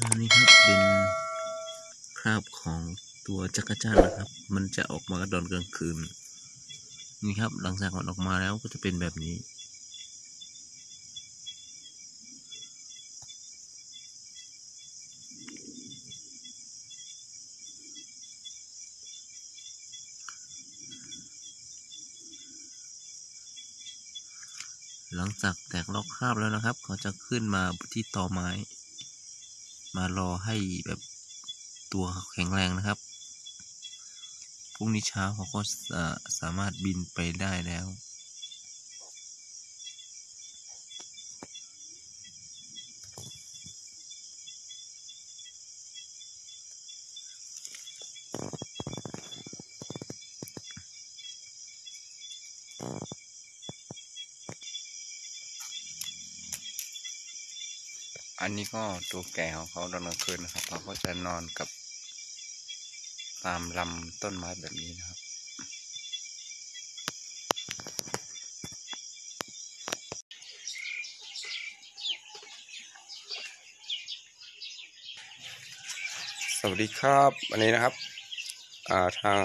นี่ครับเป็นคราบของตัวจักรจั่นนะครับมันจะออกมาตอนกลางคืนนี่ครับหลังจากมันออกมาแล้วก็จะเป็นแบบนี้หลังจากแตกลอกคราบแล้วนะครับเขาจะขึ้นมาที่ตอไม้มารอให้แบบตัวแข็งแรงนะครับพรุ่งนี้เช้าเขาก็สามารถบินไปได้แล้วอันนี้ก็ตัวแก่ของเขาตอนกลางคืนนะครับเขาก็จะนอนกับตามลำต้นไม้แบบนี้นะครับสวัสดีครับวันนี้นะครับทาง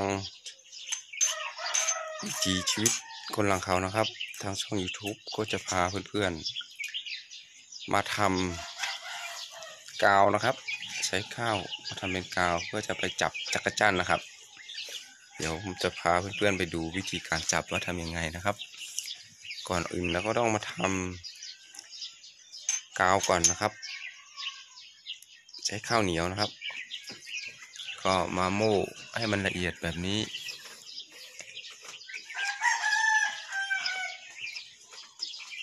วิถีชีวิตคนหลังเขานะครับทางช่อง YouTube ก็จะพาเพื่อนๆมาทำกาวนะครับใช้ข้าวมาทำเป็นกาวเพื่อจะไปจับจักรจั่นนะครับเดี๋ยวผมจะพาเพื่อนๆไปดูวิธีการจับว่าทำยังไงนะครับก่อนอื่นเราก็ต้องมาทำกาวก่อนนะครับใช้ข้าวเหนียวนะครับก็มาโม่ให้มันละเอียดแบบนี้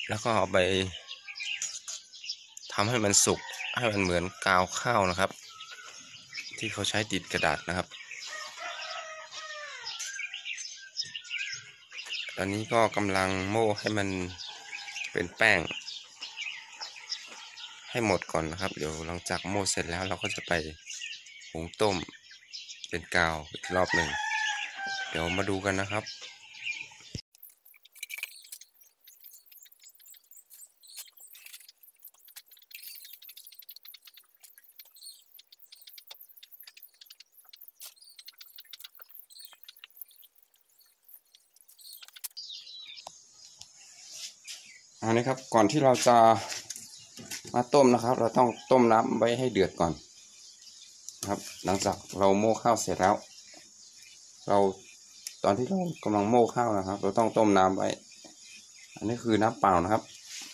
แล้วก็เอาไปทำให้มันสุกให้มันเหมือนกาวข้าวนะครับที่เขาใช้ติดกระดาษนะครับตอนนี้ก็กำลังโม่ให้มันเป็นแป้งให้หมดก่อนนะครับเดี๋ยวหลังจากโม่เสร็จแล้วเราก็จะไปหุงต้มเป็นกาวอีกรอบหนึ่งเดี๋ยวมาดูกันนะครับอันนี้ครับก่อนที่เราจะมาต้มนะครับเราต้องต้มน้ำไว้ให้เดือดก่อนครับหลังจากเราโม่ข้าวเสร็จแล้วตอนที่เรากำลังโม่ข้าวนะครับเราต้องต้มน้ำไว้อันนี้คือน้ำเปล่านะครับ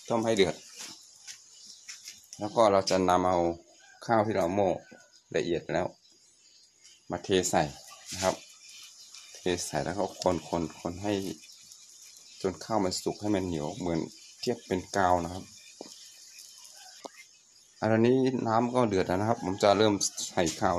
ต้มให้เดือดแล้วก็เราจะนำเอาข้าวที่เราโม่ละเอียดแล้วมาเทใส่นะครับเทใส่แล้วก็คนให้จนข้าวมันสุกให้มันเหนียวเหมือนเทียบเป็นกาวนะครับอันนี้น้ำก็เดือดแล้วนะครับผมจะเริ่มใส่ข้าว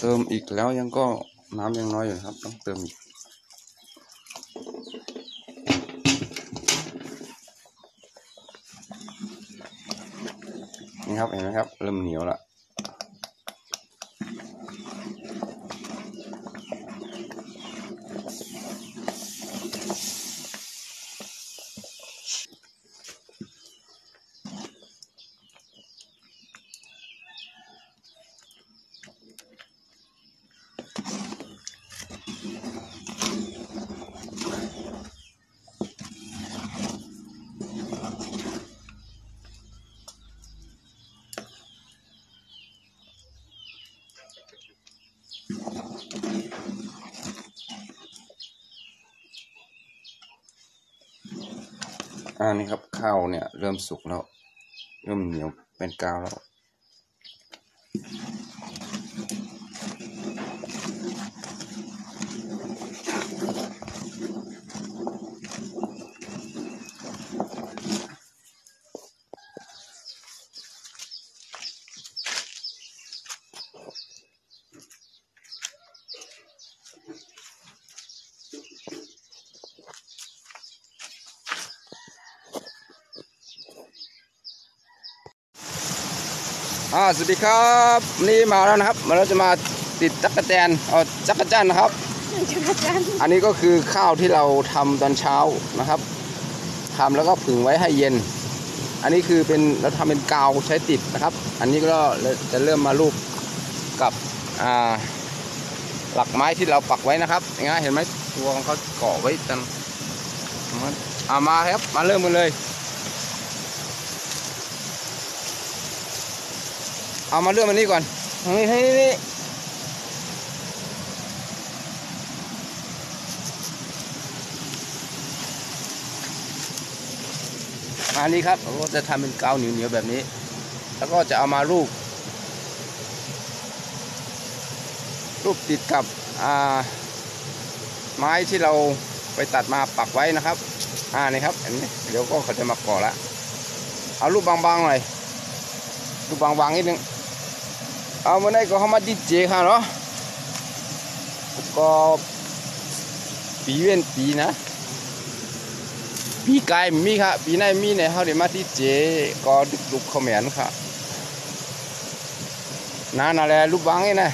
เติมอีกแล้วยังก็น้ำยังน้อยอยู่ครับต้องเติมอีกนี่ครับเห็นไหมครับเริ่มเหนียวละนี่ครับข้าวเนี่ยเริ่มสุกแล้วเริ่มเหนียวเป็นกาวแล้ว สวัสดีครับนี่มาแล้วนะครับเราจะมาติดจักรแตนจักรจั่นนะครับอันนี้ก็คือข้าวที่เราทำตอนเช้านะครับทำแล้วก็ผึ่งไว้ให้เย็นอันนี้คือเป็นเราทำเป็นกาวใช้ติดนะครับอันนี้ก็จะเริ่มมาลูบกับหลักไม้ที่เราปักไว้นะครับอย่างเงี้ยเห็นไหมตัวของเขาเกาะไว้ตันมาครับมาเริ่มกันเลยเอามาเรื่องอันนี้ก่อนนี่อันนี้ครับเราก็จะทำเป็นกาวเหนียวๆแบบนี้แล้วก็จะเอามารูปติดกับไม้ที่เราไปตัดมาปักไว้นะครับนี่ครับอันนี้เดี๋ยวก็เขาจะมาก่อละเอารูปบางๆหน่อยรูปบางๆนิดนึงเอามาได้ก็เข้ามาดิเจค่ะเนาะก็ปีเว้นปีนะปีกายมีค่ะปีไหนมีเนี่ยเขาเดี๋ยวมาดิเจก็ดุคอมเมนต์ค่ะนั่นแหละรูปบางนี่นะ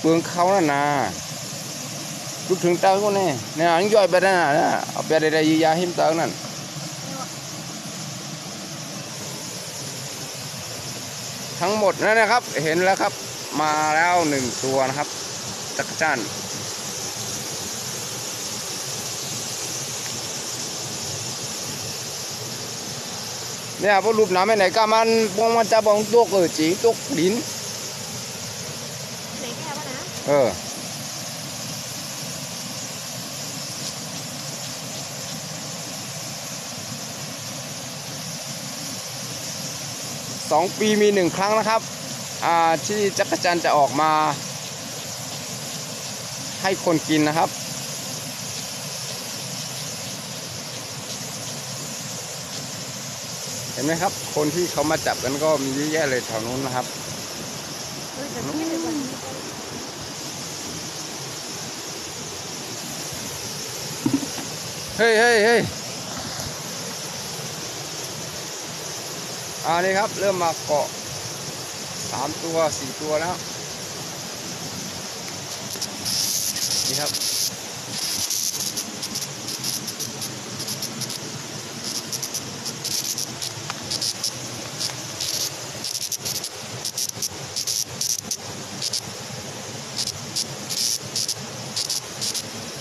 เปลืองเขาน่ะนะรูปถึงเตาก็เนี่ยอันย่อยไปได้นะเอาไปได้ยาหิมเตานั่นทั้งหมดนั่นนะครับเห็นแล้วครับมาแล้ว1ตัวนะครับจักรจั่นเนี่ยพวกรูปน้ำไม่ไหนก็มันจะบองตัวเกิดจีตัวดิน2 ปีมี1 ครั้งนะครับที่จักรจั่นจะออกมาให้คนกินนะครับเห็นไหมครับคนที่เขามาจับกันก็มีเยอะแยะเลยแถวนู้นนะครับเฮ้ยนี่ครับเริ่มมาเกาะ3 ตัว 4 ตัวแล้วนี่ครับ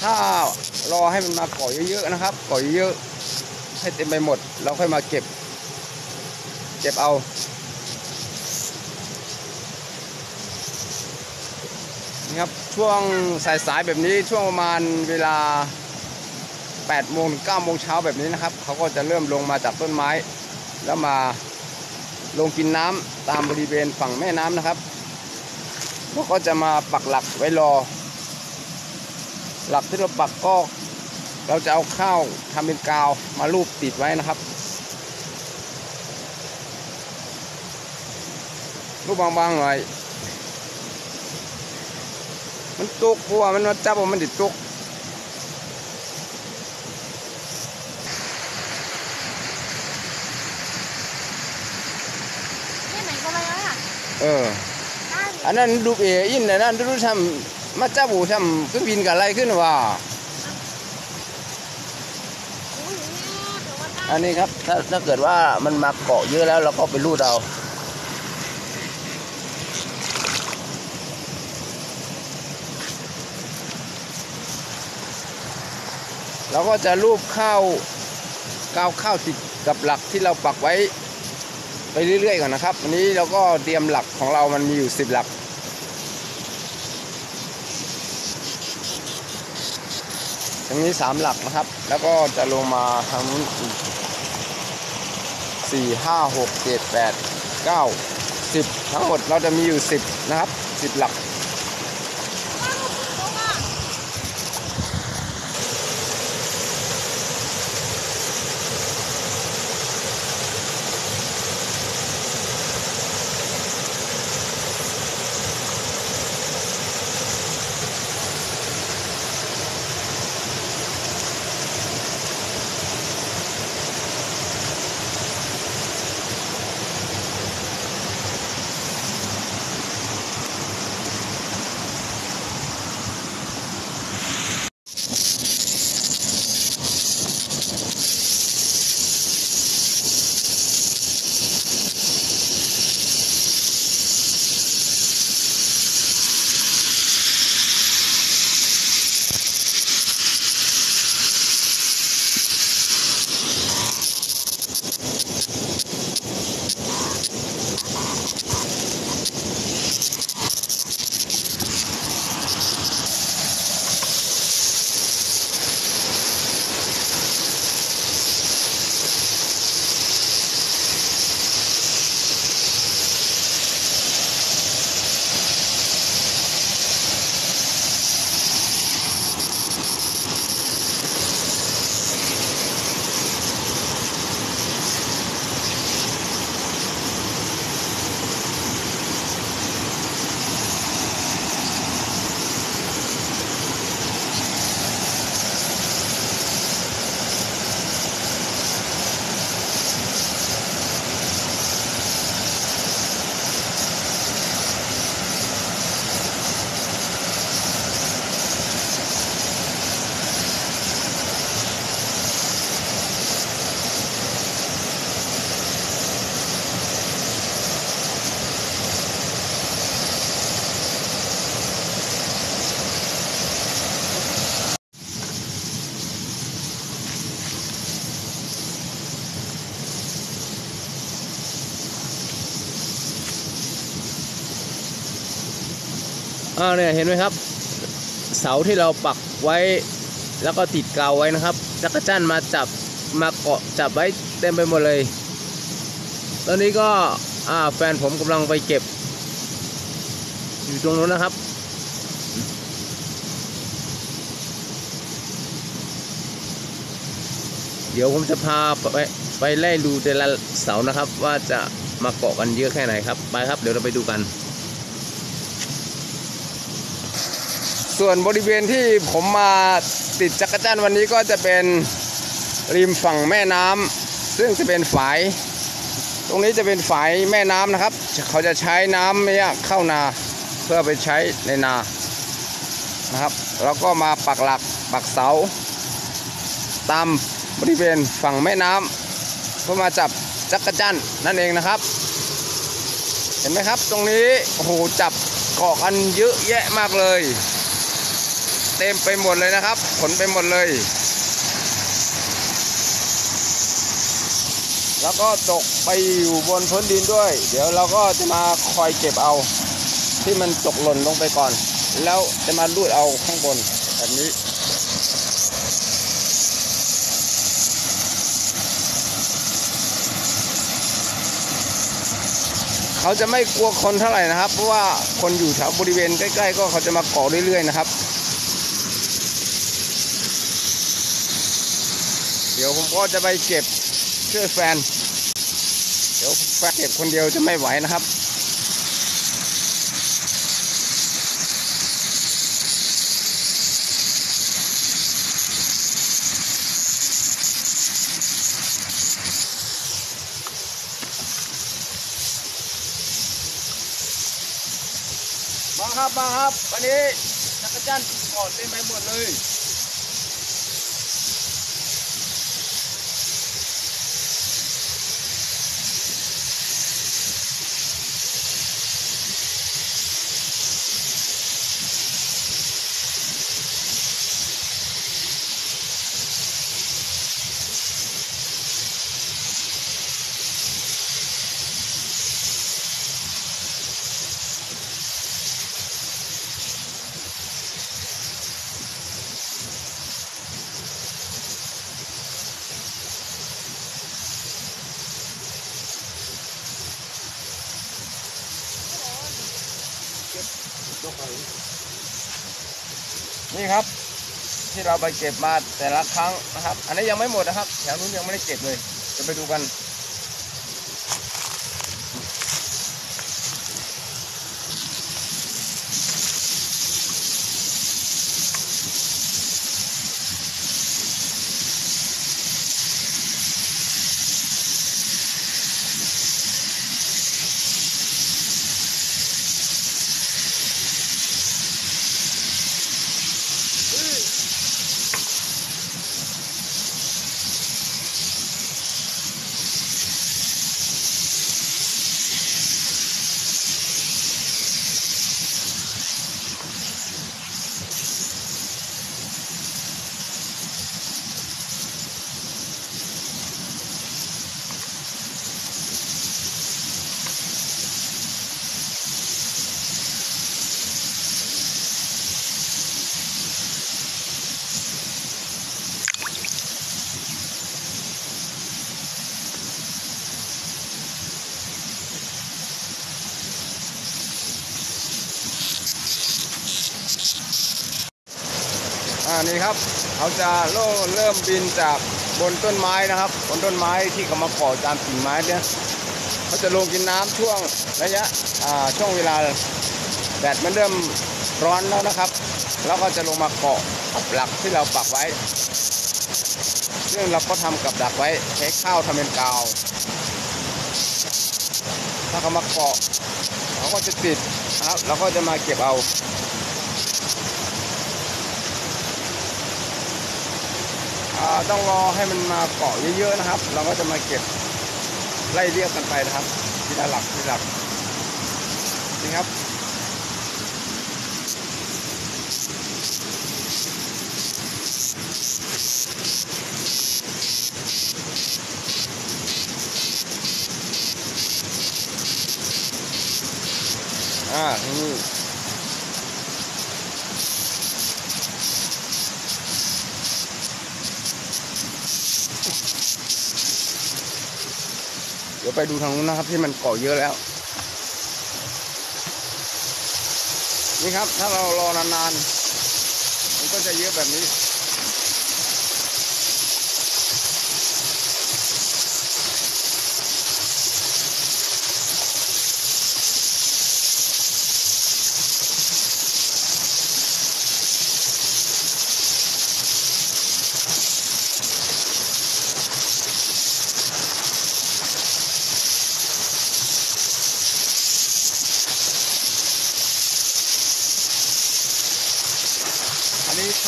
ถ้ารอให้มันมาเกาะเยอะๆนะครับเกาะเยอะให้เต็มไปหมดเราค่อยมาเก็บเอานี่ครับช่วงสายๆแบบนี้ช่วงประมาณเวลา8 โมงถึง 9 โมงเช้าแบบนี้นะครับเขาก็จะเริ่มลงมาจากต้นไม้แล้วมาลงกินน้ำตามบริเวณฝั่งแม่น้ำนะครับพวกก็จะมาปักหลักไว้รอหลักที่เราปักก็เราจะเอาข้าวทำเป็นกาวมาลูบติดไว้นะครับรูปบางๆหน่อยมันตุกเพราะว่ามันจับมันติดตุกอันนั้นดูอินอันนั้นดูทำมาจับบูทำขึ้นบินกับอะไรขึ้นว่าอันนี้ครับถ้าเกิดว่ามันมาเกาะเยอะแล้วเราก็ไปรูดเอาเราก็จะรูปข้าวติดกับหลักที่เราปักไว้ไปเรื่อยๆก่อนนะครับวันนี้เราก็เตรียมหลักของเรามันมีอยู่10 หลักตรงนี้3 หลักนะครับแล้วก็จะลงมาทางนู้นอีก4 5 6 7 8 9 10ทั้งหมดเราจะมีอยู่10นะครับ10 หลัก เนี่ยเห็นไหมครับเสาที่เราปักไว้แล้วก็ติดกาวไว้นะครับจักรจั่นมาจับมาเกาะจับไว้เต็มไปหมดเลยตอนนี้ก็แฟนผมกำลังไปเก็บอยู่ตรงนู้นนะครับเดี๋ยวผมจะพาไปไล่ดูแต่ละเสานะครับ ว่าจะมาเกาะกันเยอะแค่ไหนครับไปครับเดี๋ยวเราไปดูกันส่วนบริเวณที่ผมมาติดจักรจั่นวันนี้ก็จะเป็นริมฝั่งแม่น้ำซึ่งจะเป็นฝายตรงนี้จะเป็นฝายแม่น้ำนะครับเขาจะใช้น้ำเนี่ยเข้านาเพื่อไปใช้ในนานะครับแล้วก็มาปักหลักปักเสาตามบริเวณฝั่งแม่น้ำเพื่อมาจับจักรจั่นนั่นเองนะครับเห็นไหมครับตรงนี้โอ้โหจับเกาะกันเยอะแยะมากเลยเต็มไปหมดเลยนะครับขนไปหมดเลยแล้วก็ตกไปอยู่บนพื้นดินด้วยเดี๋ยวเราก็จะมาคอยเก็บเอาที่มันตกหล่นลงไปก่อนแล้วจะมาลูดเอาข้างบนแบบนี้เขาจะไม่กลัวคนเท่าไหร่นะครับเพราะว่าคนอยู่แถวบริเวณใกล้ๆก็เขาจะมาเกาะเรื่อยๆนะครับเดี๋ยวผมก็จะไปเก็บช่วยแฟนเดี๋ยวแฟนเก็บคนเดียวจะไม่ไหวนะครับมาครับวันนี้จักรจั่นเกาะเต็มไปหมดเลยนี่ครับที่เราไปเก็บมาแต่ละครั้งนะครับอันนี้ยังไม่หมดนะครับแถวนู้นยังไม่ได้เก็บเลยจะไปดูกันนี่ครับเขาจะเริ่มบินจากบนต้นไม้นะครับบนต้นไม้ที่เขามาเกาะตามกิ่งไม้เนี่ยเขาจะลงกินน้ำช่วงระยะช่วงเวลาแดดมันเริ่มร้อนแล้วนะครับแล้วก็จะลงมาเกาะกับหลักที่เราปักไว้ซึ่งเราก็ทำกับดักไว้ใช้ข้าวทำเป็นกาวถ้าเขามาเกาะเขาก็จะติดนะครับเราก็จะมาเก็บเอาต้องรอให้มันมาเกาะเยอะๆนะครับเราก็จะมาเก็บไล่เรียกกันไปนะครับทีละหลักนี่ครับนี่ ดี๋ยวไปดูทางนู้นนะครับที่มันเกาะเยอะแล้วนี่ครับถ้าเรารอนานๆมันก็จะเยอะแบบนี้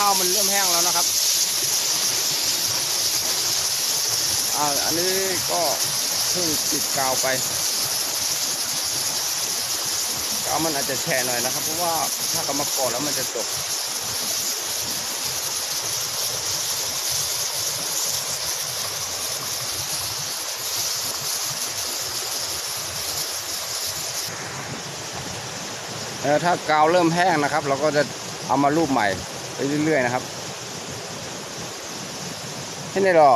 ข้าวมันเริ่มแห้งแล้วนะครับอันนี้ก็เพิ่งติดกาวไปกาวมันอาจจะแฉะหน่อยนะครับเพราะว่าถ้ากำมาก่อนแล้วมันจะจบถ้ากาวเริ่มแห้งนะครับเราก็จะเอามารูปใหม่ไปเรื่อยๆนะครับให้ในรอ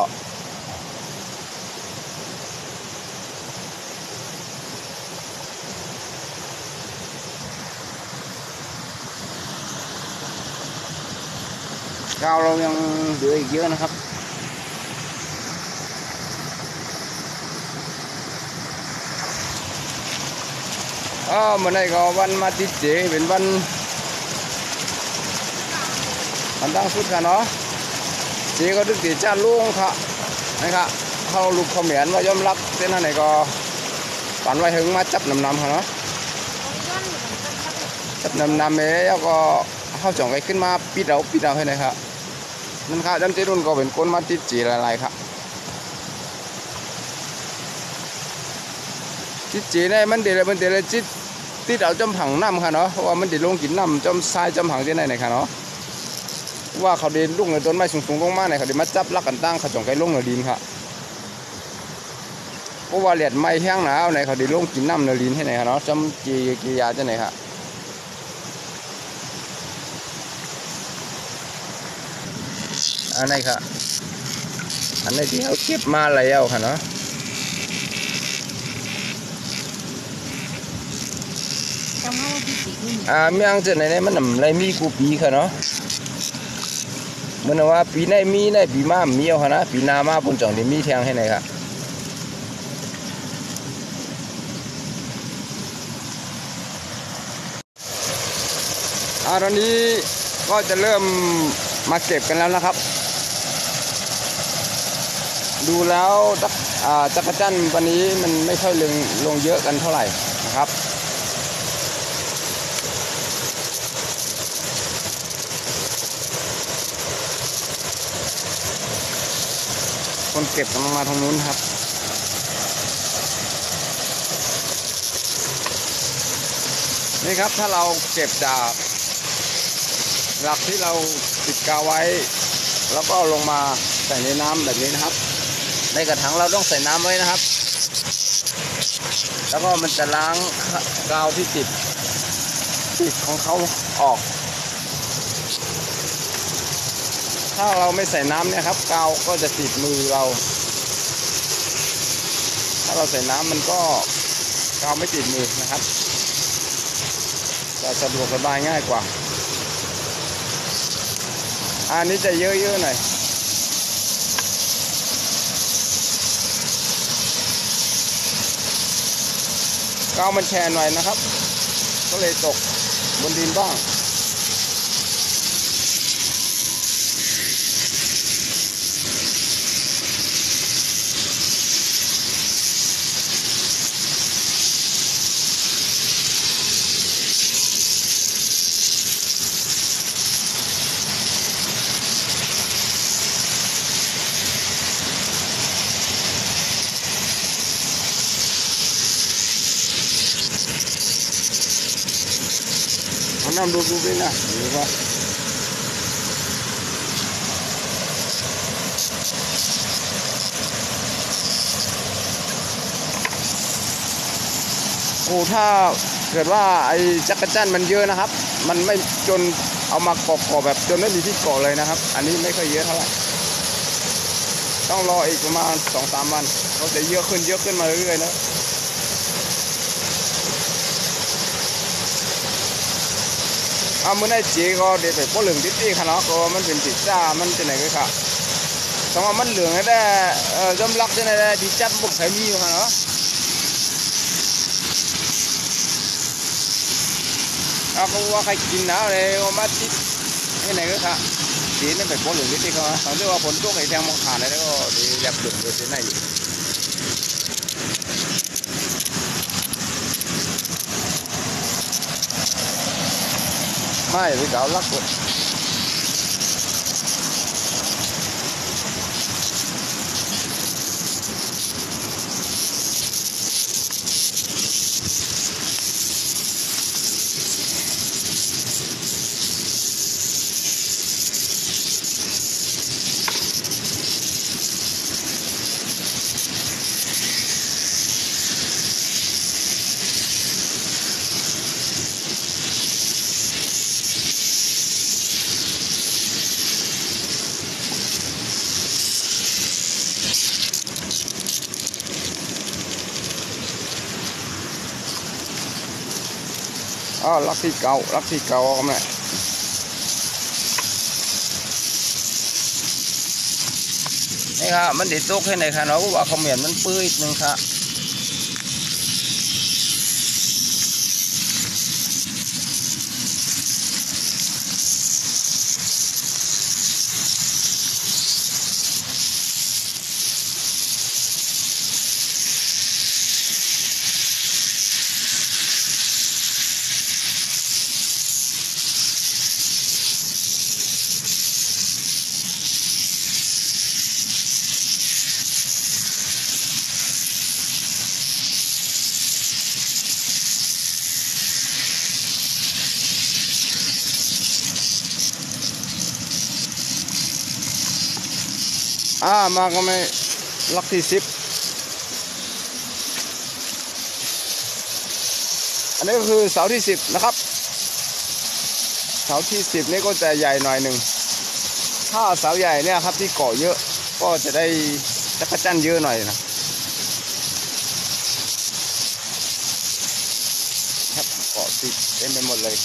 กาวเรายังเหลืออีกเยอะนะครับเมื่อไหร่ก็วันมาติดเจเป็นวันตั้งสุดค่ะเนาะเจก็ดึกตีจ้าลุงค่ะนะครับเขาลูกเขาเหมียนว่ายอมรับเส้นไหนก็ฝันไว้ถึงมาจับน้ำค่ะเนาะจับน้ำเมย์แล้วก็เข้าจ่องไปขึ้นมาปิดเอาให้หน่อยครับนั่นค่ะจำเจรุ่นก็เป็นคนมาติดเจหลายๆครับติดเจเนี่ยมันเดี๋ยวจิตติดเอาจมผังน้ำค่ะเนาะเพราะว่ามันเดี๋ยวลงกินน้ำจมทรายจมผังที่ไหนค่ะเนาะว่าเขาเดินลุ่งในต้นไม้สูงๆลงมาเนี่ยเขาเดินมาจับลักกันตั้งเขาจ่องไก่ลุ่งในดินครับเพราะว่าเหลียดไม้แห้งหนาวในเขาเดินลุ่งกินน้ำในดินให้ไหนครับเนาะจำกียาจะไหนครับอันไหนครับอันไหนที่เขาเก็บมาแล้วค่ะเนาะเมียงจะไหนมันหนำไรมีกูปีค่ะเนาะเมื่อว่าปีไหนมีไหนปีมามีเอาค่ะนะปีนามาปุ่นจ่องนี่มีแทงให้ไหนครับตอนนี้ก็จะเริ่มมาเก็บกันแล้วนะครับดูแล้วจักรจั่นวันนี้มันไม่ค่อยลงเยอะกันเท่าไหร่นะครับคนเก็บกำลังมาทางนู้นครับนี่ครับถ้าเราเก็บจากหลักที่เราติดกาวไว้แล้วก็ลงมาใส่ในน้ำแบบนี้นะครับในกระถางเราต้องใส่น้ำไว้นะครับแล้วก็มันจะล้างกาวที่ติดของเขาออกถ้าเราไม่ใส่น้ำเนี่ยครับกาวก็จะติดมือเราถ้าเราใส่น้ำมันก็กาวไม่ติดมือนะครับจะสะดวกสบายง่ายกว่าอันนี้จะเยอะๆหน่อยกาวมันแฉะหน่อยนะครับก็เลยตกบนดินบ้างน้ำดูด้วยนะหรือว่าถ้าเกิดว่าไอ้จักรจั่นมันเยอะนะครับมันไม่จนเอามาเกาะแบบจนไม่มีที่เกาะเลยนะครับอันนี้ไม่ค่อยเยอะเท่าไหร่ ต้องรออีกประมาณ2-3 วันเขาจะเยอะขึ้นมาเรื่อยๆนะมื่อได้จีก็เดี๋ยวไปพวกเหลืองติ๊ๆค่ะเนาะก็มันเป็นติดจ้ามันจะไหนก็ค่ะสมมติมันเหลืองได้จำลักจะไหนได้ดีจับบุกไข่มีอยู่ค่ะเนาะก็ว่าใครกินนะเลยมาติดที่ไหนก็ค่ะจีนั่นไปพวกเหลืองติ๊ๆเขาเขาเรียกว่าผลตัวไข่แดงมองขาดแล้วก็ดีแยบเหลืองเลยที่ไหนอยู่ไม่พี่เก๋าลักกดลักที่เก่าก็แม่นี่ครับมันติดตุกให้ไหนค่ะเนาะว่าเขาเหมียนมันปื้ดนึงค่ะมาก็ไม่ลักที่10อันนี้ก็คือเสาที่10นะครับเสาที่10นี่ก็จะใหญ่หน่อยหนึ่งถ้าเสาใหญ่เนี่ยครับที่เกาะเยอะก็จะได้จักรจั่นเยอะหน่อยนะครับเกาะติดเต็มไปหมดเลย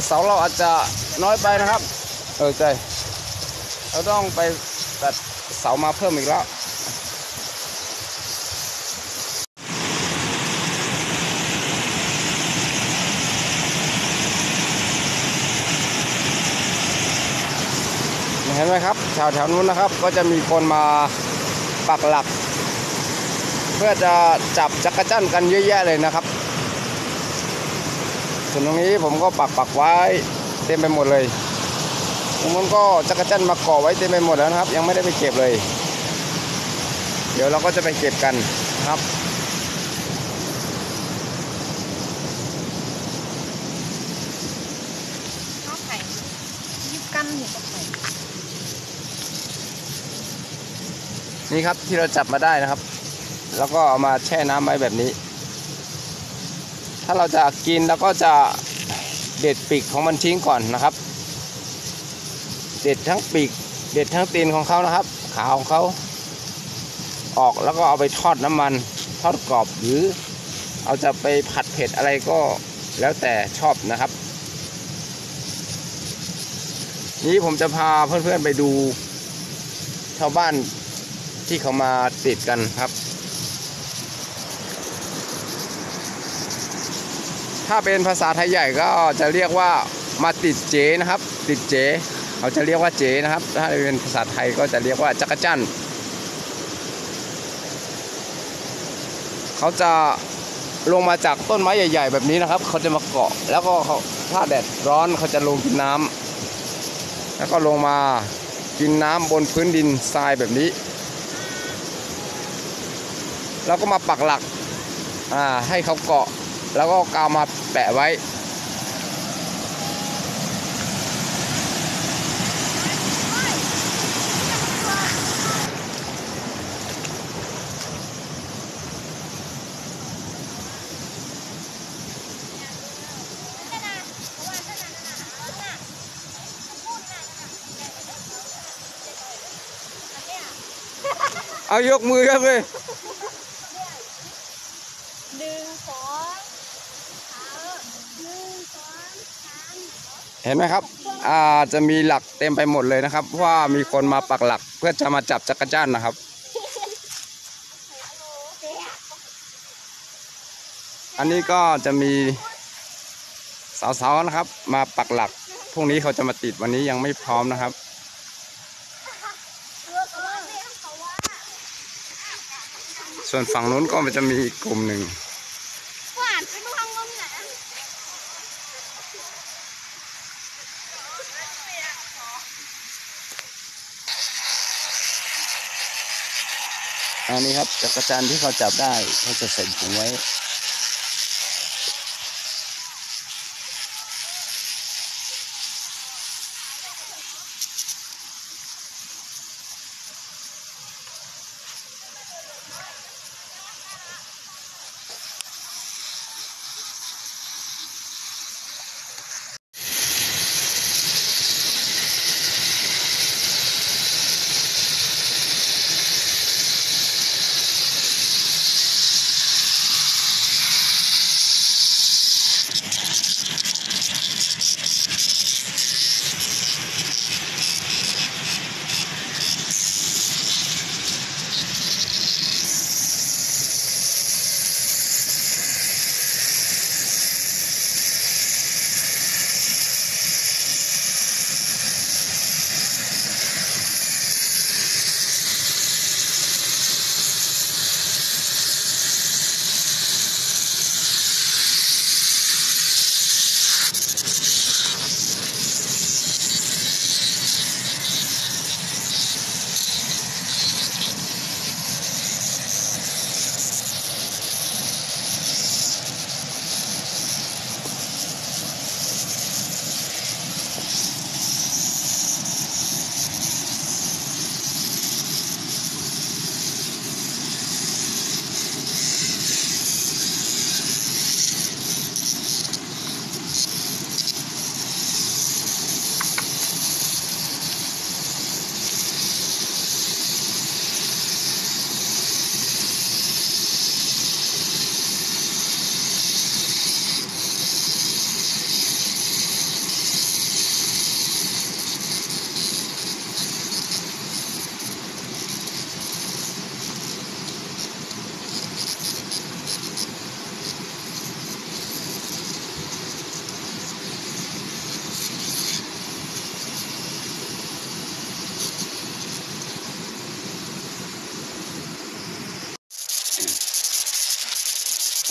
เสาเราอาจจะน้อยไปนะครับใช่เราต้องไปตัดเสามาเพิ่มอีกแล้วเห็นไหมครับแถวนู้นนะครับก็จะมีคนมาปักหลักเพื่อจะจับจักรจั่นกันเยอะแยะเลยนะครับส่วนตรงนี้ผมก็ปักไว้เต็มไปหมดเลยตรงนู้นก็จักรจั่นมาเกาะไว้เต็มไปหมดแล้วนะครับยังไม่ได้ไปเก็บเลยเดี๋ยวเราก็จะไปเก็บกันครับข้าวไข่ยิบกันอยู่กับไข่นี่ครับที่เราจับมาได้นะครับแล้วก็เอามาแช่น้ำไว้แบบนี้ถ้าเราจะกินแล้วก็จะเด็ดปีกของมันทิ้งก่อนนะครับเด็ดทั้งปีกเด็ดทั้งตีนของเขานะครับขาของเขาออกแล้วก็เอาไปทอดน้ำมันทอดกรอบหรือเอาจะไปผัดเผ็ดอะไรก็แล้วแต่ชอบนะครับนี้ผมจะพาเพื่อนๆไปดูชาวบ้านที่เขามาติดกันครับถ้าเป็นภาษาไทยใหญ่ก็จะเรียกว่ามาติดเจนะครับติดเจ เขาจะเรียกว่าเจนะครับถ้าเป็นภาษาไทยก็จะเรียกว่าจักรจั่นเขาจะลงมาจากต้นไม้ใหญ่ๆแบบนี้นะครับเขาจะมาเกาะแล้วก็ถ้าแดดร้อนเขาจะลงกินน้ำแล้วก็ลงมากินน้ำบนพื้นดินทรายแบบนี้แล้วก็มาปักหลักให้เขาเกาะแล้วก็กาวมาแปะไว้เอายกมือครับเลยเห็นไหมครับจะมีหลักเต็มไปหมดเลยนะครับเพราะว่ามีคนมาปักหลักเพื่อจะมาจับจักรจั่นนะครับอันนี้ก็จะมีสาวๆนะครับมาปักหลักพรุ่งนี้เขาจะมาติดวันนี้ยังไม่พร้อมนะครับส่วนฝั่งนู้นก็มันจะมีอีกกลุ่มหนึ่งอันนี้ครับจักรจั่นที่เขาจับได้เขาจะใส่ถุงไว้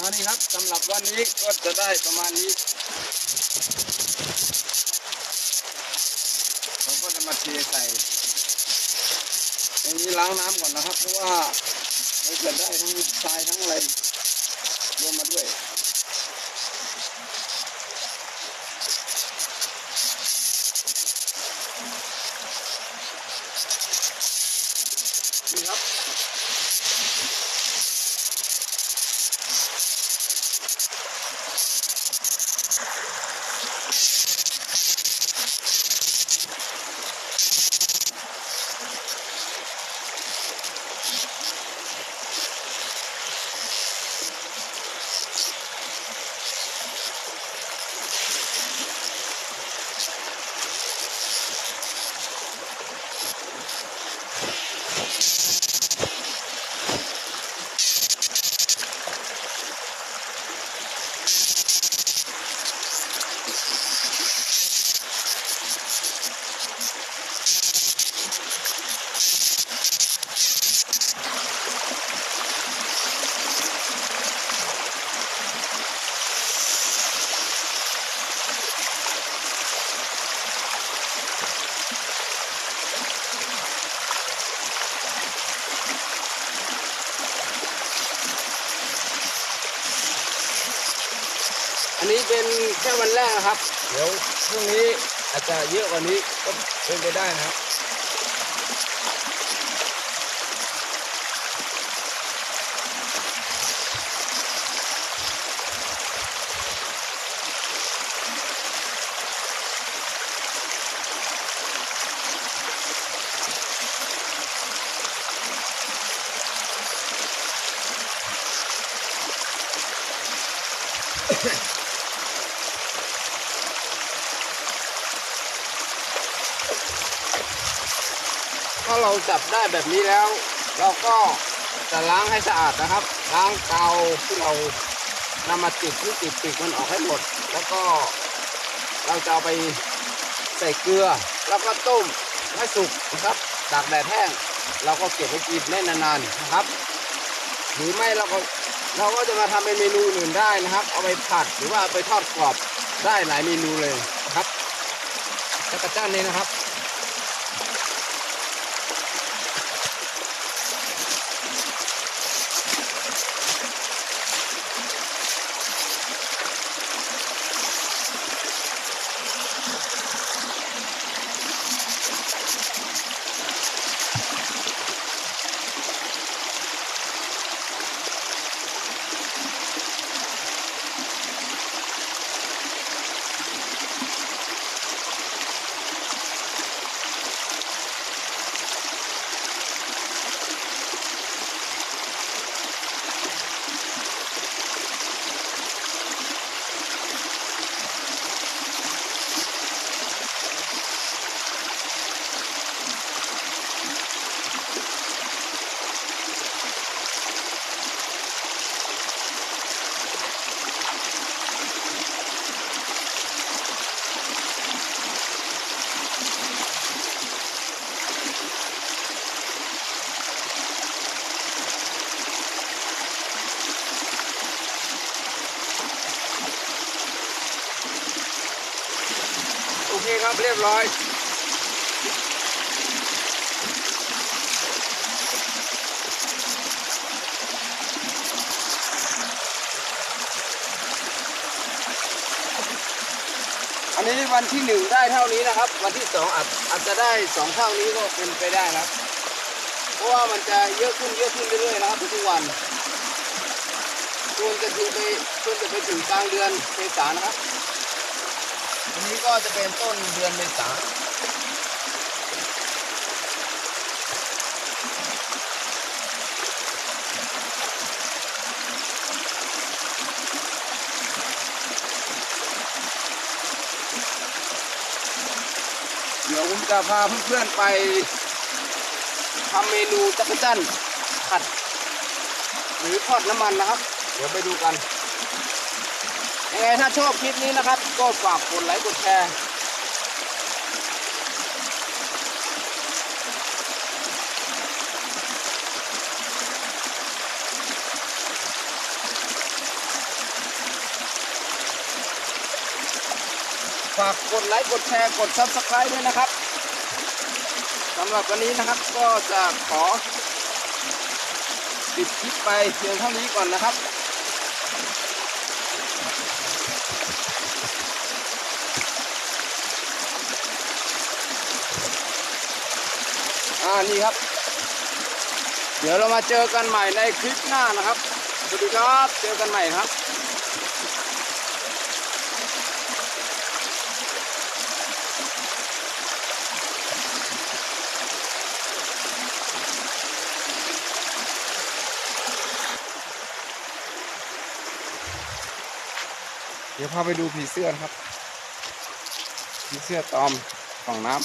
อันนี้ครับสำหรับวันนี้ก็จะได้ประมาณนี้เราก็จะมาเทใส่อย่างนี้ล้างน้ำก่อนนะครับเพราะว่าเราจะได้ทั้งทรายทั้งอะไรรวมมาด้วยนี่ครับ เป็นแค่วันแรกนะครับเดี๋ยวพรุ่งนี้อาจจะเยอะกว่านี้ก็เป็นไปได้นะครับถ้าเราจับได้แบบนี้แล้วเราก็จะล้างให้สะอาดนะครับล้างกาวที่เรานำมาติดที่ติดปีกมันออกให้หมดแล้วก็เราจะเอาไปใส่เกลือแล้วก็ต้มให้สุกนะครับตากแดดแห้งเราก็เก็บไว้กินได้นานๆนะครับหรือไม่เราก็จะมาทำเป็นเมนูอื่นได้นะครับเอาไปผัดหรือว่าไปทอดกรอบได้หลายเมนูเลยครับจักรจั่นนี้นะครับโอเคครับเรียบร้อยอันนี้วันที่1ได้เท่านี้นะครับวันที่2อาจจะได้2เท่านี้ก็เป็นไปได้นะครับเพราะว่ามันจะเยอะขึ้นเรื่อยๆนะครับทุกวันจนจะไปถึงกลางเดือนเมษายนนะครับอันนี้ก็จะเป็นต้นเดือนเมษายนเดี๋ยวผมจะพาเพื่อนๆไปทำเมนูจักรจั่นผัดหรือทอดน้ำมันนะครับเดี๋ยวไปดูกันยังไงถ้าชอบคลิปนี้นะครับก็ฝากกดไลค์กดแชร์ฝากกดไลค์กดแชร์กด Subscribe ด้วยนะครับสำหรับวันนี้นะครับก็จะขอปิดคลิปไปเพียงเท่านี้ก่อนนะครับนี่ครับเดี๋ยวเรามาเจอกันใหม่ในคลิปหน้านะครับสวัสดีครับเจอกันใหม่ครับเดี๋ยวพาไปดูผีเสื้อนะครับผีเสื้อตอมฝั่งน้ำ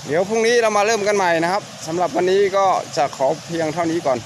เดี๋ยวพรุ่งนี้เรามาเริ่มกันใหม่นะครับสำหรับวันนี้ก็จะขอเพียงเท่านี้ก่อน